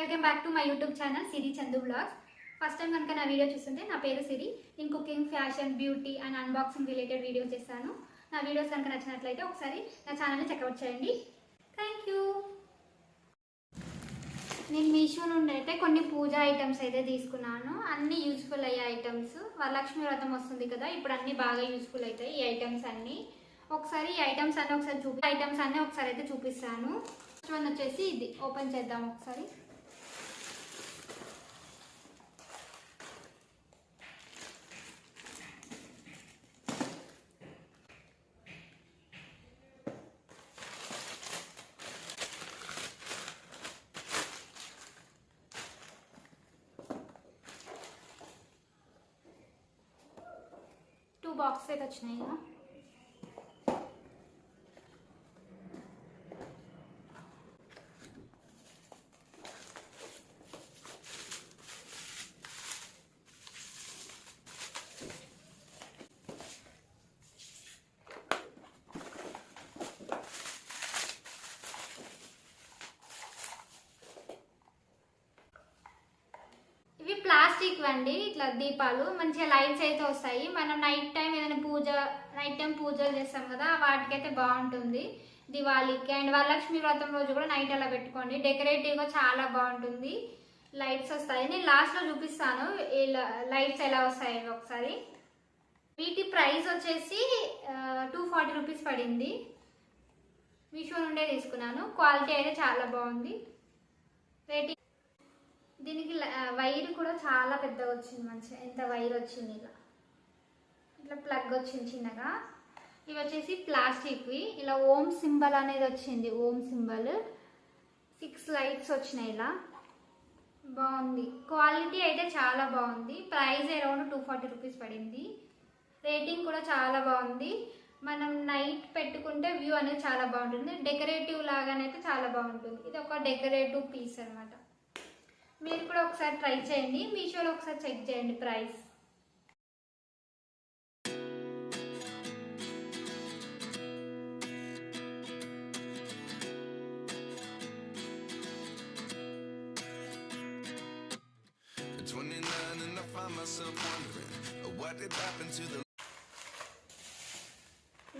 Welcome back to my YouTube channel Siri Chandu blogs. First time కనుక నా video చూస్తుంటే నా పేరు సిరి. నేను cooking, fashion, beauty and unboxing related videos చేస్తాను. నా వీడియోస్ కనుక నచ్చినట్లయితే ఒకసారి నా ఛానల్ని చెక్అవుట్ చేయండి. Thank you. నేను మీషో నుండి అయితే కొన్ని పూజా ఐటమ్స్ అయితే తీసుకున్నాను. అన్నీ యూస్ఫుల్ అయ్యే ఐటమ్స్. వరలక్ష్మి వ్రతం వస్తుంది కదా, ఇప్పుడు అన్నీ బాగా యూస్ఫుల్ అవుతాయి ఈ ఐటమ్స్ అన్నీ. ఒకసారి ఈ ఐటమ్స్ అన్నీ ఒకసారి అయితే చూపిస్తాను. ఫస్ట్ వన్ వచ్చేసి ఇది ఓపెన్ చేద్దాం ఒకసారి. టూ బాక్సెస్ అయితే వచ్చినాయి కదా. ఇవి ప్లాస్టిక్ వండి ఇట్లా దీపాలు, మంచిగా లైట్స్ అయితే వస్తాయి. మనం నైట్ టైం పూజలు చేస్తాం కదా, వాటికైతే బాగుంటుంది దివాళీకి. అండ్ వరలక్ష్మి వ్రతం రోజు కూడా నైట్ అలా పెట్టుకోండి, డెకరేటివ్గా చాలా బాగుంటుంది. లైట్స్ వస్తాయి. నేను లాస్ట్లో చూపిస్తాను లైట్స్ ఎలా వస్తాయి ఒకసారి. వీటి ప్రైస్ వచ్చేసి 240 రూపీస్ పడింది. మీషో నుండే తీసుకున్నాను. క్వాలిటీ అయితే చాలా బాగుంది. రేటింగ్ దీనికి వైర్ కూడా చాలా పెద్దగా వచ్చింది. మంచిగా ఎంత వైర్ వచ్చింది. ఇట్లా ప్లగ్ వచ్చింది చిన్నగా. ఇవి వచ్చేసి ప్లాస్టిక్వి. ఇలా ఓం సింబల్ అనేది వచ్చింది. ఓం సింబల్ 6 లైట్స్ వచ్చినాయి. ఇలా బాగుంది. క్వాలిటీ అయితే చాలా బాగుంది. ప్రైస్ అరౌండ్ 240 రూపీస్ పడింది. రేటింగ్ కూడా చాలా బాగుంది. మనం నైట్ పెట్టుకుంటే వ్యూ అనేది చాలా బాగుంటుంది. డెకరేటివ్ లాగానైతే చాలా బాగుంటుంది. ఇది ఒక డెకరేటివ్ పీస్ అనమాట. మీరు కూడా ఒకసారి ట్రై చేయండి. మీషోలో ఒకసారి చెక్ చేయండి ప్రైస్.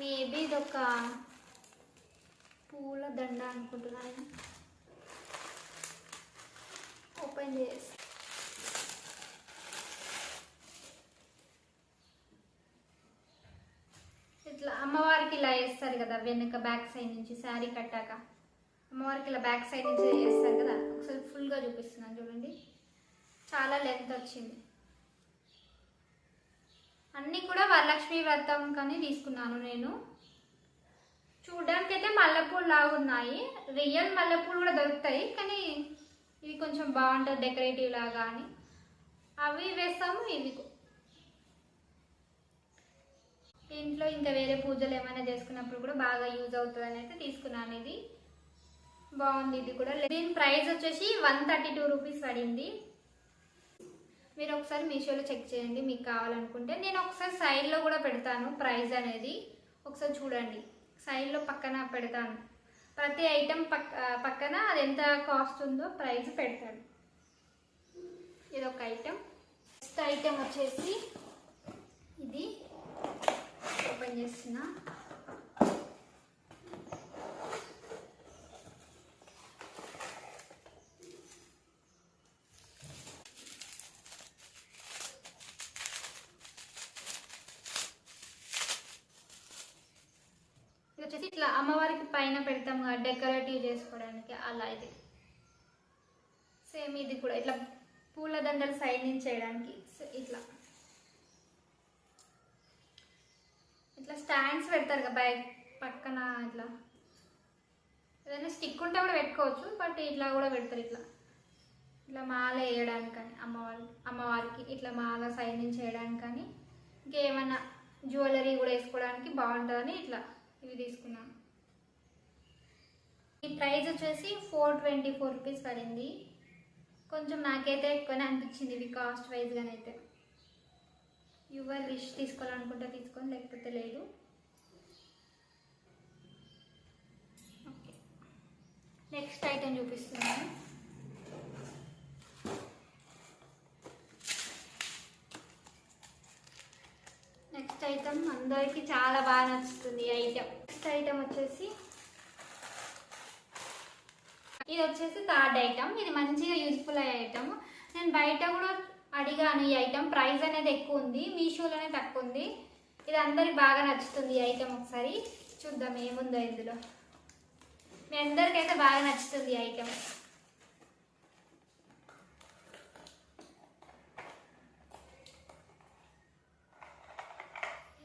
మేబీ ఇదొక పూల దండ అనుకుంటున్నాను. ఓపెన్ చేసి ఇట్లా అమ్మవారికి ఇలా వేస్తారు కదా, వెనుక బ్యాక్ సైడ్ నుంచి శారీ కట్టాక అమ్మవారికి ఇలా బ్యాక్ సైడ్ నుంచి వేస్తారు కదా. ఒకసారి ఫుల్గా చూపిస్తున్నాను చూడండి. చాలా లెంత్ వచ్చింది. అన్నీ కూడా వరలక్ష్మి వ్రతం కానీ తీసుకున్నాను నేను. చూడడానికి అయితే మల్లెపూలు లాగా ఉన్నాయి. రియల్ మల్లెపూలు కూడా దొరుకుతాయి, కానీ ఇవి కొంచెం బాగుంటుంది డెకరేటివ్ లాగా అని అవి వేస్తాము. ఇవి ఇంట్లో ఇంకా వేరే పూజలు ఏమైనా చేసుకున్నప్పుడు కూడా బాగా యూజ్ అవుతుంది అని అయితే తీసుకున్నాను. ఇది బాగుంది. ఇది కూడా దీని ప్రైస్ వచ్చేసి 132 రూపీస్ పడింది. మీరు ఒకసారి మీషోలో చెక్ చేయండి మీకు కావాలనుకుంటే. నేను ఒకసారి సైడ్లో కూడా పెడతాను ప్రైస్ అనేది, ఒకసారి చూడండి. సైడ్లో పక్కన పెడతాను. ప్రతి ఐటెం పక్కన అది ఎంత కాస్ట్ ఉందో ప్రైస్ పెడతాడు. ఇదొక ఐటెం. నెక్స్ట్ ఐటెం వచ్చేసి ఇది ఓపెన్ చేస్తున్నా. వచ్చేసి ఇట్లా అమ్మవారికి పైన పెడతాం కదా డెకరేటివ్ చేసుకోవడానికి, అలా ఇది సేమ్. ఇది కూడా ఇట్లా పూల దండలు సైడ్ నుంచి చేయడానికి ఇట్లా ఇట్లా స్టాండ్స్ పెడతారు కదా బైక్ పక్కన. ఇట్లా ఏదైనా స్టిక్ ఉంటే కూడా పెట్టుకోవచ్చు, బట్ ఇట్లా కూడా పెడతారు. ఇట్లా మాల వేయడానికి కానీ అమ్మవారికి ఇట్లా మాల సైడ్ నుంచి వేయడానికి కానీ, ఇంకేమైనా జ్యువెలరీ కూడా వేసుకోవడానికి బాగుంటుందని ఇట్లా ఇవి తీసుకున్నాను. ఈ ప్రైస్ వచ్చేసి 424 రూపీస్ పడింది. కొంచెం నాకైతే ఎక్కువనే అనిపించింది ఇవి కాస్ట్ వైజ్గానైతే. యువర్ విష్ తీసుకోవాలనుకుంటే తీసుకొని, లేకపోతే లేదు. ఓకే, నెక్స్ట్ ఐటెం చూపిస్తున్నాను. ఐటమ్ అందరికి చాలా బాగా నచ్చుతుంది ఈ ఐటమ్. నెక్స్ట్ ఐటమ్ వచ్చేసి ఇది వచ్చేసి థర్డ్ ఐటమ్. ఇది మంచిగా యూజ్ఫుల్ అయ్యే ఐటమ్. నేను బయట కూడా అడిగాను ఈ ఐటమ్. ప్రైస్ అనేది ఎక్కువ ఉంది, మీషోలోనే తక్కువ ఉంది. ఇది అందరికి బాగా నచ్చుతుంది ఈ ఐటమ్. ఒకసారి చూద్దాం ఏముందో ఇందులో. మీ అందరికైతే బాగా నచ్చుతుంది ఈ ఐటమ్.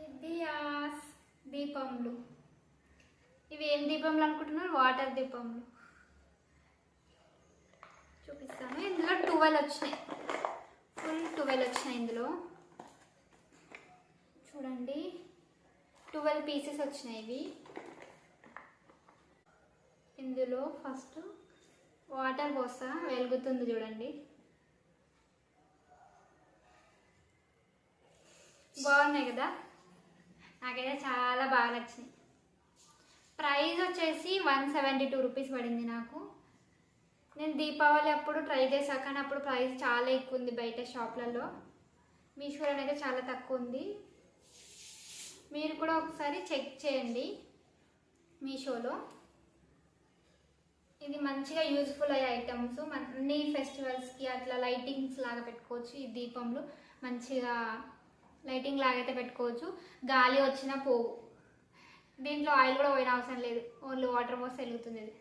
ఇది దీపంలు. ఇవి ఏం దీపంలు అనుకుంటున్నారు? వాటర్ దీపంలు. చూపిస్తాను. ఇందులో 12 వచ్చినాయి, ఫుల్ 12 వచ్చినాయి ఇందులో. చూడండి 12 పీసెస్ వచ్చినాయి ఇవి. ఇందులో ఫస్ట్ వాటర్ పోస్తా, వెలుగుతుంది చూడండి. బాగున్నాయి కదా, నాకైతే చాలా బాగా నచ్చినాయి. ప్రైస్ వచ్చేసి 172 రూపీస్ పడింది నాకు. నేను దీపావళి అప్పుడు ట్రై చేశాక, కానీ అప్పుడు ప్రైస్ చాలా ఎక్కువ ఉంది బయట షాప్లలో. మీషోలో అయితే చాలా తక్కువ ఉంది. మీరు కూడా ఒకసారి చెక్ చేయండి మీషోలో. ఇది మంచిగా యూజ్ఫుల్ అయ్యే ఐటమ్స్. అన్ని ఫెస్టివల్స్కి అట్లా లైటింగ్స్ లాగా పెట్టుకోవచ్చు. ఈ దీపంలో మంచిగా లైటింగ్ లాగా అయితే పెట్టుకోవచ్చు. గాలి వచ్చినా పోవు. దీంట్లో ఆయిల్ కూడా పోయిన అవసరం లేదు, ఓన్లీ వాటర్ పోసి వెలుగుతుంది. ఇది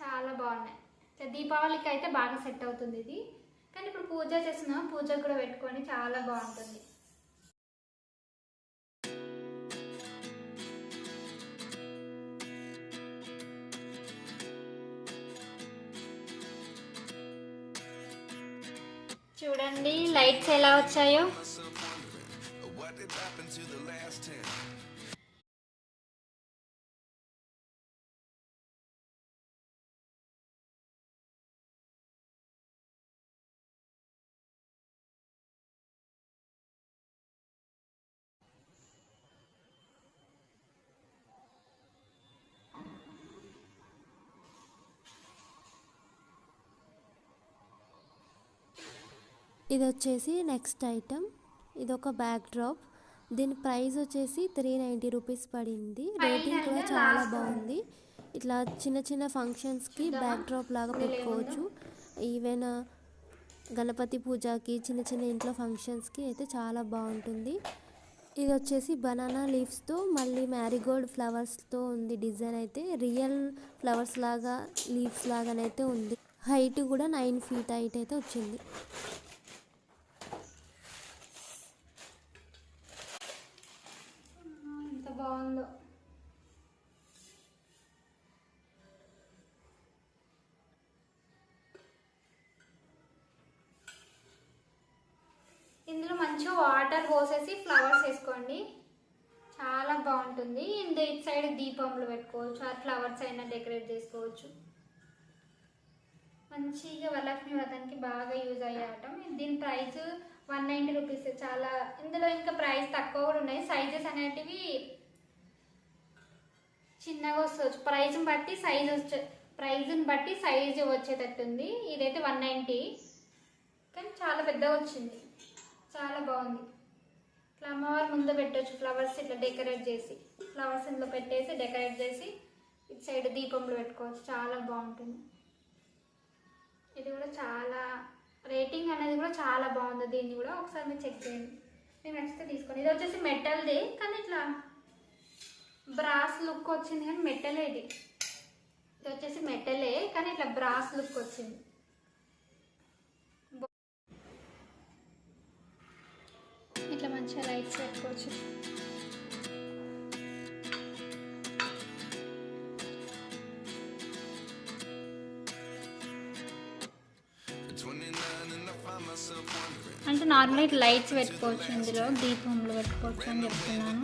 చాలా బాగున్నాయి. దీపావళికి అయితే బాగా సెట్ అవుతుంది ఇది. కానీ ఇప్పుడు పూజ చేసిన పూజకు కూడా పెట్టుకొని చాలా బాగుంటుంది. చూడండి లైట్స్ ఎలా వచ్చాయో. ఇది వచ్చేసి నెక్స్ట్ ఐటమ్. ఇది ఒక బ్యాక్ డ్రాప్. దీని ప్రైస్ వచ్చేసి 390 రూపీస్ పడింది. రేటింగ్ కూడా చాలా బాగుంది. ఇట్లా చిన్న చిన్న ఫంక్షన్స్కి బ్యాక్ డ్రాప్ లాగా పెట్టుకోవచ్చు. ఈవెన్ గణపతి పూజకి, చిన్న చిన్న ఇంట్లో ఫంక్షన్స్కి అయితే చాలా బాగుంటుంది. ఇది వచ్చేసి బనానా లీవ్స్తో మళ్ళీ మ్యారీగోల్డ్ ఫ్లవర్స్తో ఉంది. డిజైన్ అయితే రియల్ ఫ్లవర్స్ లాగా, లీవ్స్ లాగానైతే ఉంది. హైట్ కూడా 9 feet హైట్ అయితే వచ్చింది. బాగుందో. ఇందులో మంచిగా వాటర్ పోసేసి ఫ్లవర్స్ వేసుకోండి, చాలా బాగుంటుంది. ఇటు సైడ్ దీపంలో పెట్టుకోవచ్చు, ఆ ఫ్లవర్స్ అయినా డెకరేట్ చేసుకోవచ్చు. మంచిగా వరలక్ష్మి వ్రతానికి బాగా యూజ్ అయ్యే ఐటమ్. దీని ప్రైస్ 190 రూపీస్. చాలా ఇందులో ఇంకా ప్రైస్ తక్కువ కూడా ఉన్నాయి. సైజెస్ అనేటివి చిన్నగా వస్తుంది, ప్రైజ్ని బట్టి సైజు వచ్చేటట్టుంది. ఇదైతే 190, కానీ చాలా పెద్దగా వచ్చింది, చాలా బాగుంది. ఇట్లా అమ్మవారి ముందు పెట్టవచ్చు, ఫ్లవర్స్ ఇట్లా డెకరేట్ చేసి, ఫ్లవర్స్ ఇందులో పెట్టేసి డెకరేట్ చేసి ఇటు సైడ్ దీపంలో పెట్టుకోవచ్చు, చాలా బాగుంటుంది. ఇది కూడా చాలా రేటింగ్ అనేది కూడా చాలా బాగుంది. దీన్ని కూడా ఒకసారి మీరు చెక్ చేయండి, మీకు నచ్చితే తీసుకోండి. ఇది వచ్చేసి మెటల్ది, కానీ ఇట్లా బ్రాస్ లుక్ వచ్చింది, కానీ మెటలే. ఇది వచ్చేసి మెటలే, కానీ ఇట్లా బ్రాస్ లుక్ వచ్చింది. ఇట్లా మంచిగా లైట్స్ పెట్టుకోవచ్చు. అంటే నార్మల్గా ఇట్లా లైట్స్ పెట్టుకోవచ్చు, ఇందులో దీపంలో పెట్టుకోవచ్చు అని చెప్తున్నాను.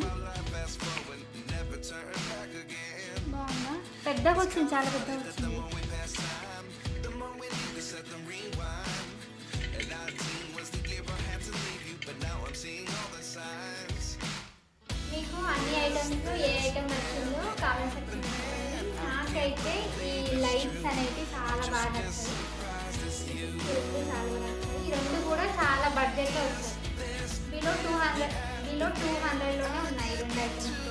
బాగుందా? పెద్దగా వచ్చింది, చాలా పెద్దగా వచ్చింది. మీకు అన్ని ఐటమ్స్లో ఏ ఐటమ్ నచ్చిందో కామెంట్ సెక్షన్ చెప్పండి. నాకైతే ఈ లైట్స్ అనేవి చాలా బాగా నచ్చాయి. ఈ రెండు కూడా చాలా బడ్జెట్లో వచ్చాయి. బిలో 200లోనే ఉన్నాయి 2 ఐటమ్స్